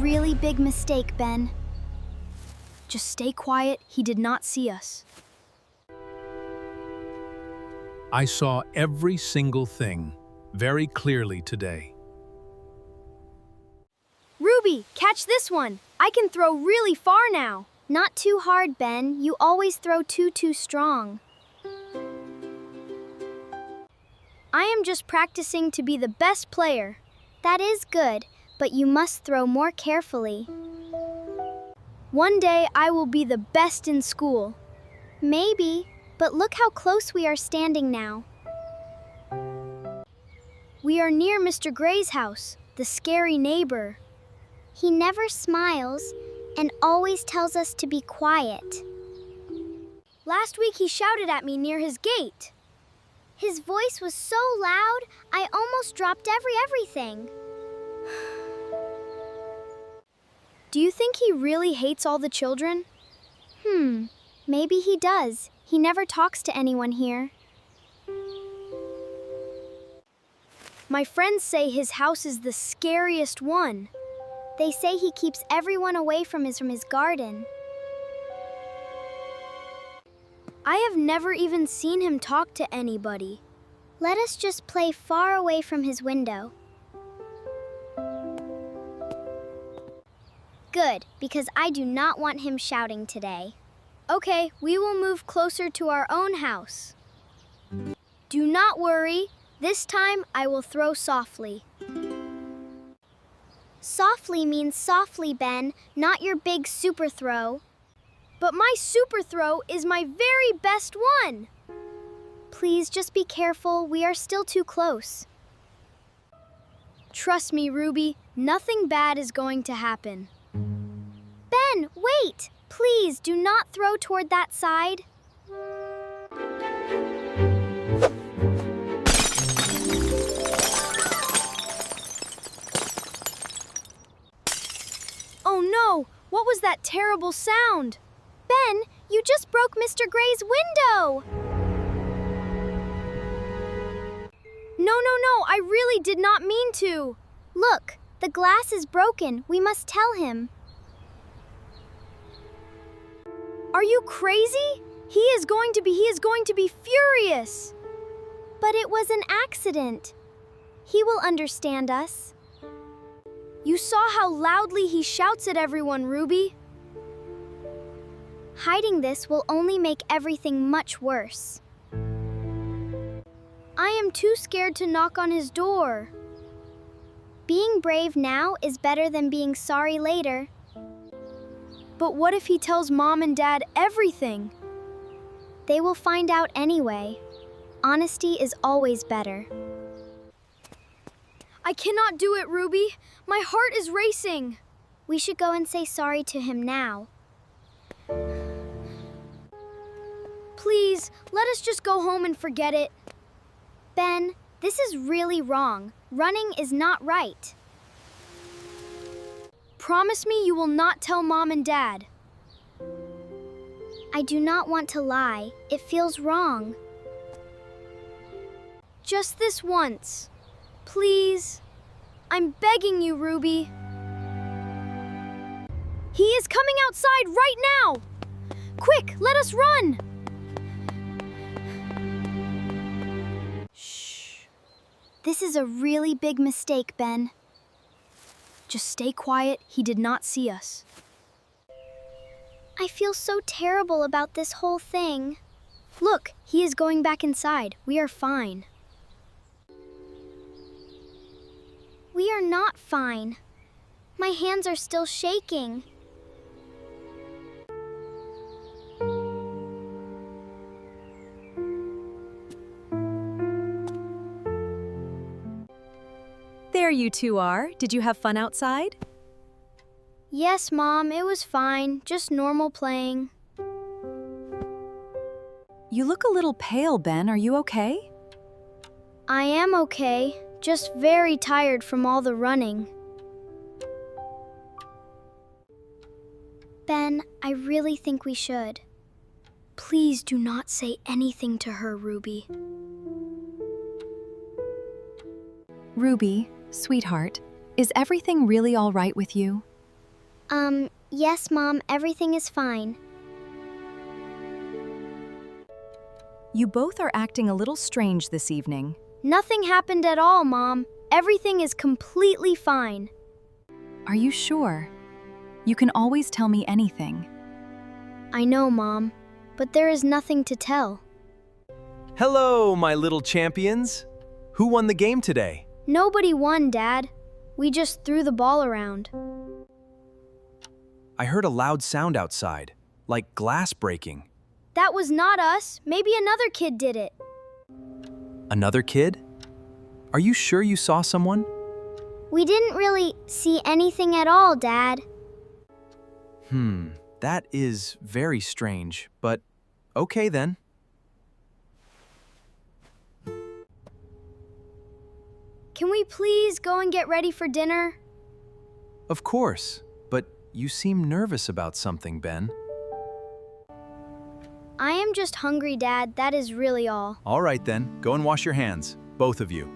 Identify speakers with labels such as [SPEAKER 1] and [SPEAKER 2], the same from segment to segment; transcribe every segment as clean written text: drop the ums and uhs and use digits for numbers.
[SPEAKER 1] really big mistake, Ben. Just stay quiet, he did not see us.
[SPEAKER 2] I saw every single thing very clearly today.
[SPEAKER 1] Ruby, catch this one. I can throw really far now. Not too hard, Ben. You always throw too strong. I am just practicing to be the best player. That is good, but you must throw more carefully. One day I will be the best in school. Maybe, but look how close we are standing now. We are near Mr. Gray's house, the scary neighbor. He never smiles and always tells us to be quiet. Last week he shouted at me near his gate. His voice was so loud, I almost dropped everything. Do you think he really hates all the children? Maybe he does. He never talks to anyone here. My friends say his house is the scariest one. They say he keeps everyone away from his garden. I have never even seen him talk to anybody. Let us just play far away from his window. Good, because I do not want him shouting today. Okay, we will move closer to our own house. Do not worry. This time I will throw softly. Softly means softly, Ben, not your big super throw. But my super throw is my very best one. Please just be careful, we are still too close. Trust me, Ruby, nothing bad is going to happen. Ben, wait! Please do not throw toward that side. Oh no! What was that terrible sound? Ben, you just broke Mr. Gray's window! No, I really did not mean to. Look, the glass is broken. We must tell him. Are you crazy? He is going to be furious. But it was an accident. He will understand us. You saw how loudly he shouts at everyone, Ruby. Hiding this will only make everything much worse. I am too scared to knock on his door. Being brave now is better than being sorry later. But what if he tells Mom and Dad everything? They will find out anyway. Honesty is always better. I cannot do it, Ruby. My heart is racing. We should go and say sorry to him now. Please, let us just go home and forget it. Ben, this is really wrong. Running is not right. Promise me you will not tell Mom and Dad. I do not want to lie. It feels wrong. Just this once. Please. I'm begging you, Ruby. He is coming outside right now! Quick, let us run! Shh. This is a really big mistake, Ben. Just stay quiet. He did not see us. I feel so terrible about this whole thing. Look, he is going back inside. We are fine. We are not fine. My hands are still shaking.
[SPEAKER 3] There you two are. Did you have fun outside?
[SPEAKER 1] Yes, Mom, it was fine. Just normal playing.
[SPEAKER 3] You look a little pale, Ben. Are you okay?
[SPEAKER 1] I am okay. Just very tired from all the running. Ben, I really think we should. Please do not say anything to her, Ruby.
[SPEAKER 3] Ruby, sweetheart, is everything really all right with you?
[SPEAKER 1] Yes, Mom, everything is fine.
[SPEAKER 3] You both are acting a little strange this evening.
[SPEAKER 1] Nothing happened at all, Mom. Everything is completely fine.
[SPEAKER 3] Are you sure? You can always tell me anything.
[SPEAKER 1] I know, Mom, but there is nothing to tell.
[SPEAKER 4] Hello, my little champions. Who won the game today?
[SPEAKER 1] Nobody won, Dad. We just threw the ball around.
[SPEAKER 4] I heard a loud sound outside, like glass breaking.
[SPEAKER 1] That was not us. Maybe another kid did it.
[SPEAKER 4] Another kid? Are you sure you saw someone?
[SPEAKER 1] We didn't really see anything at all, Dad.
[SPEAKER 4] That is very strange, but okay then.
[SPEAKER 1] Can we please go and get ready for dinner?
[SPEAKER 4] Of course, but you seem nervous about something, Ben.
[SPEAKER 1] I am just hungry, Dad. That is really all.
[SPEAKER 4] All right then, go and wash your hands, both of you.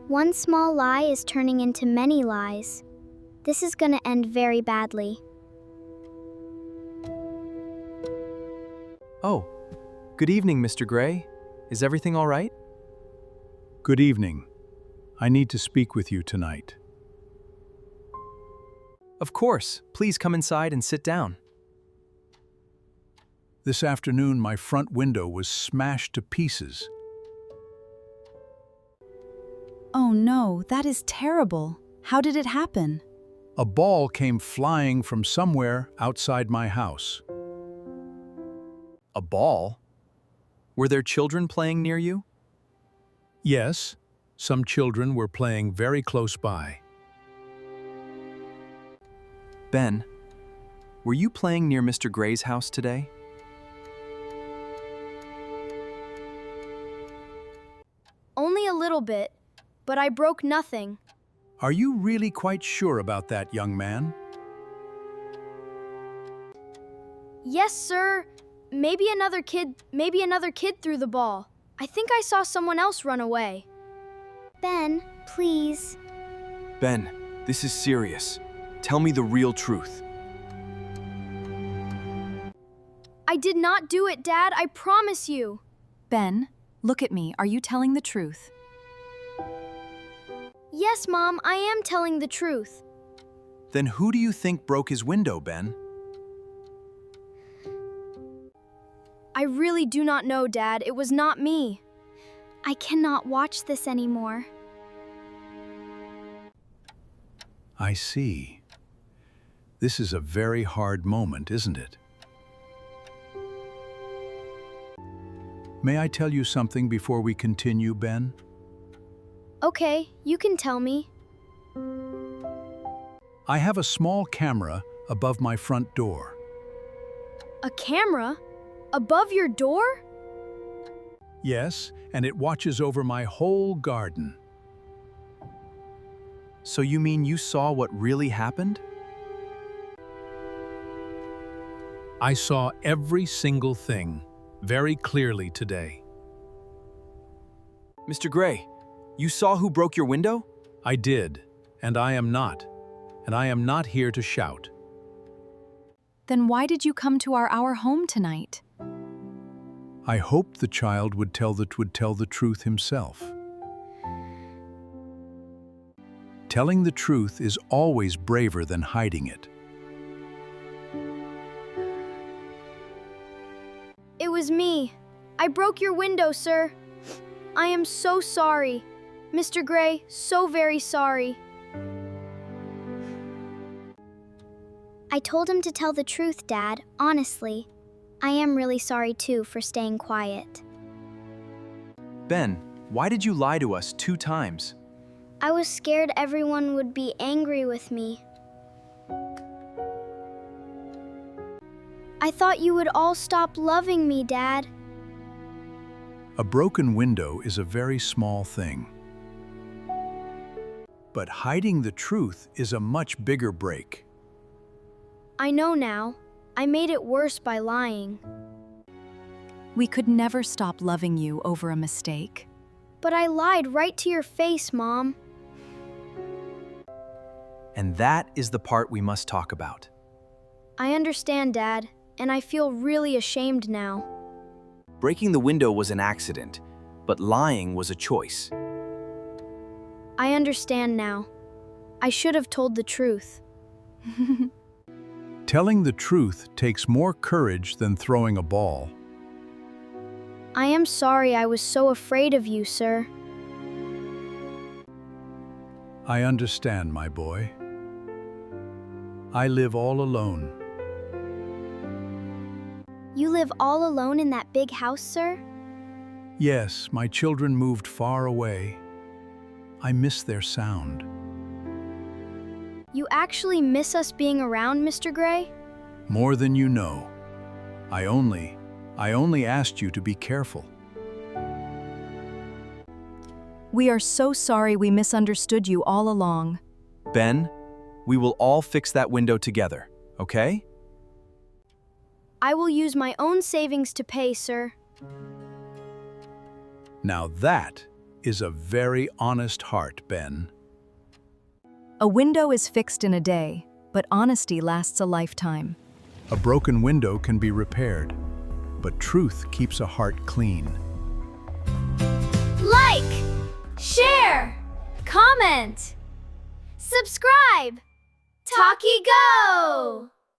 [SPEAKER 1] One small lie is turning into many lies. This is gonna end very badly.
[SPEAKER 4] Oh, good evening, Mr. Gray. Is everything all right?
[SPEAKER 2] Good evening. I need to speak with you tonight.
[SPEAKER 4] Of course. Please come inside and sit down.
[SPEAKER 2] This afternoon, my front window was smashed to pieces.
[SPEAKER 3] Oh no, that is terrible. How did it happen?
[SPEAKER 2] A ball came flying from somewhere outside my house.
[SPEAKER 4] A ball? Were there children playing near you?
[SPEAKER 2] Yes, some children were playing very close by.
[SPEAKER 4] Ben, were you playing near Mr. Gray's house today?
[SPEAKER 1] Only a little bit, but I broke nothing.
[SPEAKER 2] Are you really quite sure about that, young man?
[SPEAKER 1] Yes, sir. Maybe another kid threw the ball. I think I saw someone else run away. Ben, please.
[SPEAKER 4] Ben, this is serious. Tell me the real truth.
[SPEAKER 1] I did not do it, Dad. I promise you.
[SPEAKER 3] Ben, look at me. Are you telling the truth?
[SPEAKER 1] Yes, Mom, I am telling the truth.
[SPEAKER 4] Then who do you think broke his window, Ben?
[SPEAKER 1] I really do not know, Dad. It was not me. I cannot watch this anymore.
[SPEAKER 2] I see. This is a very hard moment, isn't it? May I tell you something before we continue, Ben?
[SPEAKER 1] Okay, you can tell me.
[SPEAKER 2] I have a small camera above my front door.
[SPEAKER 1] A camera? Above your door?
[SPEAKER 2] Yes, and it watches over my whole garden.
[SPEAKER 4] So you mean you saw what really happened?
[SPEAKER 2] I saw every single thing very clearly today.
[SPEAKER 4] Mr. Gray, you saw who broke your window?
[SPEAKER 2] I did, and I am not. And I am not here to shout.
[SPEAKER 3] Then why did you come to our home tonight?
[SPEAKER 2] I hoped the child would tell the truth himself. Telling the truth is always braver than hiding it.
[SPEAKER 1] It was me. I broke your window, sir. I am so sorry. Mr. Gray, so very sorry. I told him to tell the truth, Dad, honestly. I am really sorry, too, for staying quiet.
[SPEAKER 4] Ben, why did you lie to us 2 times?
[SPEAKER 1] I was scared everyone would be angry with me. I thought you would all stop loving me, Dad.
[SPEAKER 2] A broken window is a very small thing. But hiding the truth is a much bigger break.
[SPEAKER 1] I know now. I made it worse by lying.
[SPEAKER 3] We could never stop loving you over a mistake.
[SPEAKER 1] But I lied right to your face, Mom.
[SPEAKER 4] And that is the part we must talk about.
[SPEAKER 1] I understand, Dad, and I feel really ashamed now.
[SPEAKER 4] Breaking the window was an accident, but lying was a choice.
[SPEAKER 1] I understand now. I should have told the truth.
[SPEAKER 2] Telling the truth takes more courage than throwing a ball.
[SPEAKER 1] I am sorry I was so afraid of you, sir.
[SPEAKER 2] I understand, my boy. I live all alone.
[SPEAKER 1] You live all alone in that big house, sir?
[SPEAKER 2] Yes, my children moved far away. I miss their sound.
[SPEAKER 1] You actually miss us being around, Mr. Gray?
[SPEAKER 2] More than you know. I only asked you to be careful.
[SPEAKER 3] We are so sorry we misunderstood you all along.
[SPEAKER 4] Ben, we will all fix that window together, okay?
[SPEAKER 1] I will use my own savings to pay, sir.
[SPEAKER 2] Now that is a very honest heart, Ben.
[SPEAKER 3] A window is fixed in a day, but honesty lasts a lifetime.
[SPEAKER 2] A broken window can be repaired, but truth keeps a heart clean.
[SPEAKER 1] Like, share, comment, subscribe. Talkie Go!